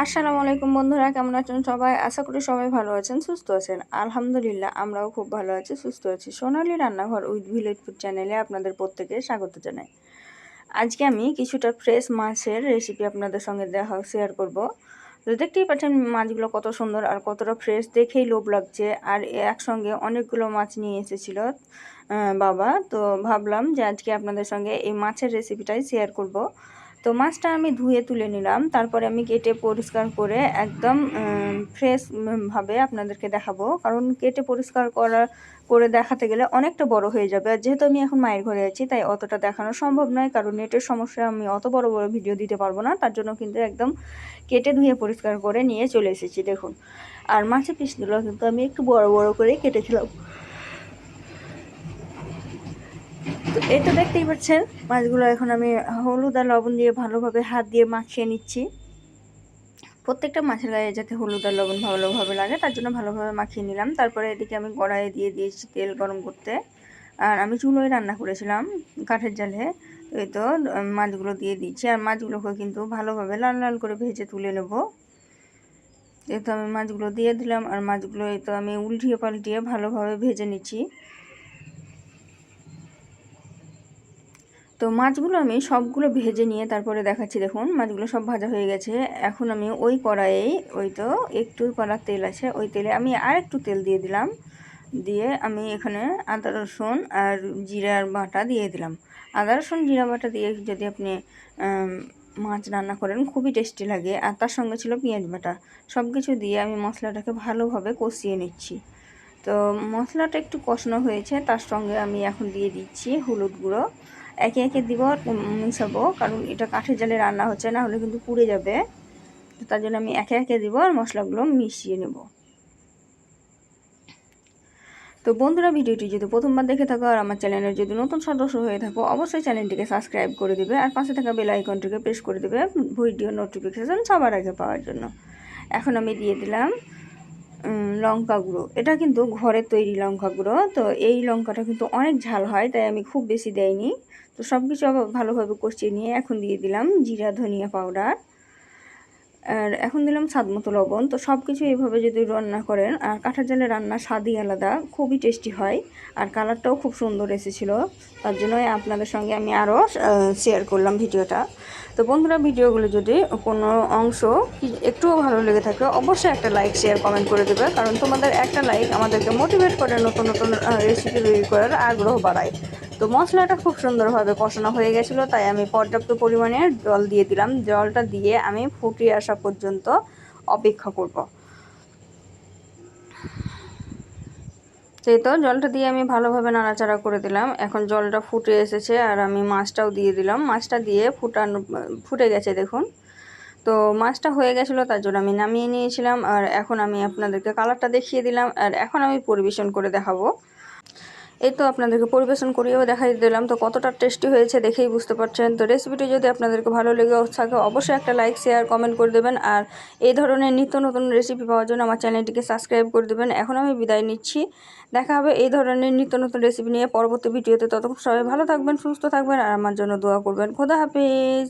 আসসালামু আলাইকুম বন্ধুরা, কেমন আছেন সবাই? আশা করি সবাই ভালো আছেন, সুস্থ আছেন। আলহামদুলিল্লাহ আমরাও খুব ভালো আছি, সুস্থ আছি। সোনালী রান্নাঘর উইথ ভিলেজ ফুড চ্যানেলে আপনাদের প্রত্যেকে স্বাগত জানাই। আজকে আমি কিছুটা ফ্রেশ মাছের রেসিপি আপনাদের সঙ্গে শেয়ার করব। তো দেখতেই পাচ্ছেন মাছগুলো কত সুন্দর আর কতটা ফ্রেশ, দেখেই লোভ লাগছে। আর একসঙ্গে অনেকগুলো মাছ নিয়ে এসেছিল বাবা, তো ভাবলাম যে আজকে আপনাদের সঙ্গে এই মাছের রেসিপিটাই শেয়ার করব। তো মাছটা আমি ধুয়ে তুলে নিলাম, তারপরে আমি কেটে পরিষ্কার করে একদম ফ্রেশ ভাবে আপনাদেরকে দেখাবো। কারণ কেটে পরিষ্কার করে দেখাতে গেলে অনেকটা বড় হয়ে যাবে, আর যেহেতু আমি এখন মায়ের ঘরে আছি তাই অতটা দেখানো সম্ভব নয়, কারণ নেটের সমস্যা, আমি অত বড় বড় ভিডিও দিতে পারবো না। তার জন্য কিন্তু একদম কেটে ধুয়ে পরিষ্কার করে নিয়ে চলে এসেছি, দেখুন। আর মাছের পিসগুলো কিন্তু আমি একটু বড় বড় করে কেটেছিলাম। তো এই তো দেখতেই পাচ্ছেন মাছগুলো এখন আমি হলুদ আর লবণ দিয়ে ভালোভাবে হাত দিয়ে মাখিয়ে নিচ্ছি। প্রত্যেকটা মাছের গায়ে যাতে হলুদ আর লবণ ভালোভাবে লাগে তার জন্য ভালোভাবে মাখিয়ে নিলাম। তারপরে এদিকে আমি কড়াইয়ে দিয়ে দিয়েছি তেল গরম করতে। আর আমি চুলোয় রান্না করেছিলাম, কাঠের জালে। তো এই তো মাছগুলো দিয়ে দিচ্ছি, আর মাছগুলোকে কিন্তু ভালোভাবে লাল লাল করে ভেজে তুলে নেব। এই তো আমি মাছগুলো দিয়ে দিলাম, আর মাছগুলো এই তো আমি উল্টিয়ে পাল্টিয়ে ভালোভাবে ভেজে নিচ্ছি। তো মাছগুলো আমি সবগুলো ভেজে নিয়ে তারপরে দেখাচ্ছি, দেখুন মাছগুলো সব ভাজা হয়ে গেছে। এখন আমি ওই কড়াইয়েই ওই তো একটু কড়া তেল আছে, ওই তেলে আমি আর একটু তেল দিয়ে দিলাম। দিয়ে আমি এখানে আদা রসুন আর জিরার বাটা দিয়ে দিলাম। আদা রসুন জিরা বাটা দিয়ে যদি আপনি মাছ রান্না করেন খুবই টেস্টি লাগে। আর তার সঙ্গে ছিল পেঁয়াজ বাটা। সব কিছু দিয়ে আমি মশলাটাকে ভালোভাবে কষিয়ে নিচ্ছি। তো মশলাটা একটু কষানো হয়েছে, তার সঙ্গে আমি এখন দিয়ে দিচ্ছি হলুদ গুঁড়ো। একে একে দিব আর মিশাবো, কারণ এটা কাঠের জালে রান্না হচ্ছে, না হলে কিন্তু পুড়ে যাবে। তো তার জন্য আমি একে একে দিব আর মশলাগুলো মিশিয়ে নেব। তো বন্ধুরা, ভিডিওটি যদি প্রথমবার দেখে থাকো আর আমার চ্যানেলের যদি নতুন সদস্য হয়ে থাকো, অবশ্যই চ্যানেলটিকে সাবস্ক্রাইব করে দেবে আর পাশে থাকা বেল আইকনটিকে প্রেস করে দেবে ভিডিও নোটিফিকেশান সবার আগে পাওয়ার জন্য। এখন আমি দিয়ে দিলাম লঙ্কা গুঁড়ো। এটা কিন্তু ঘরের তৈরি লঙ্কা গুঁড়ো। তো এই লঙ্কাটা কিন্তু অনেক ঝাল হয়, তাই আমি খুব বেশি দেইনি। তো সব কিছু আবার ভালোভাবে কষিয়ে নিয়ে এখন দিয়ে দিলাম জিরা ধনিয়া পাউডার, আর এখন দিলাম স্বাদ মতো লবণ। তো সব কিছু এইভাবে যদি রান্না করেন, আর কাঠের জালে রান্না স্বাদই আলাদা, খুবই টেস্টি হয়। আর কালারটাও খুব সুন্দর এসেছিলো, তার জন্যই আপনাদের সঙ্গে আমি আরও শেয়ার করলাম ভিডিওটা। তো বন্ধুরা, ভিডিওগুলো যদি কোনো অংশ একটুও ভালো লেগে থাকে অবশ্যই একটা লাইক শেয়ার কমেন্ট করে দেবে, কারণ তোমাদের একটা লাইক আমাদেরকে মোটিভেট করে নতুন নতুন রেসিপি তৈরি করার আগ্রহ বাড়ায়। তো মশলাটা খুব সুন্দরভাবে কষানো হয়ে গেছিলো, তাই আমি পর্যাপ্ত পরিমাণে জল দিয়ে দিলাম। জলটা দিয়ে আমি ফুটিয়ে আসা পর্যন্ত অপেক্ষা করব। সেই তো জলটা দিয়ে আমি ভালোভাবে নাড়াচাড়া করে দিলাম। এখন জলটা ফুটে এসেছে, আর আমি মাছটাও দিয়ে দিলাম। মাছটা দিয়ে ফুটে গেছে, দেখুন। তো মাছটা হয়ে গেছিলো, তার জন্য আমি নামিয়ে নিয়েছিলাম। আর এখন আমি আপনাদেরকে কালারটা দেখিয়ে দিলাম, আর এখন আমি পরিবেশন করে দেখাবো। এই তো আপনাদেরকে পরিবেশন করিয়েও দেখাই দিলাম। তো কতটা টেস্টি হয়েছে দেখেই বুঝতে পারছেন। তো রেসিপিটি যদি আপনাদেরকে ভালো লেগে থাকে অবশ্যই একটা লাইক শেয়ার কমেন্ট করে দেবেন, আর এই ধরনের নিত্য নতুন রেসিপি পাওয়ার জন্য আমার চ্যানেলটিকে সাবস্ক্রাইব করে দেবেন। এখন আমি বিদায় নিচ্ছি, দেখা হবে এই ধরনের নিত্য নতুন রেসিপি নিয়ে পরবর্তী ভিডিওতে। ততক্ষণ সবাই ভালো থাকবেন, সুস্থ থাকবেন, আর আমার জন্য দোয়া করবেন। খোদা হাফেজ।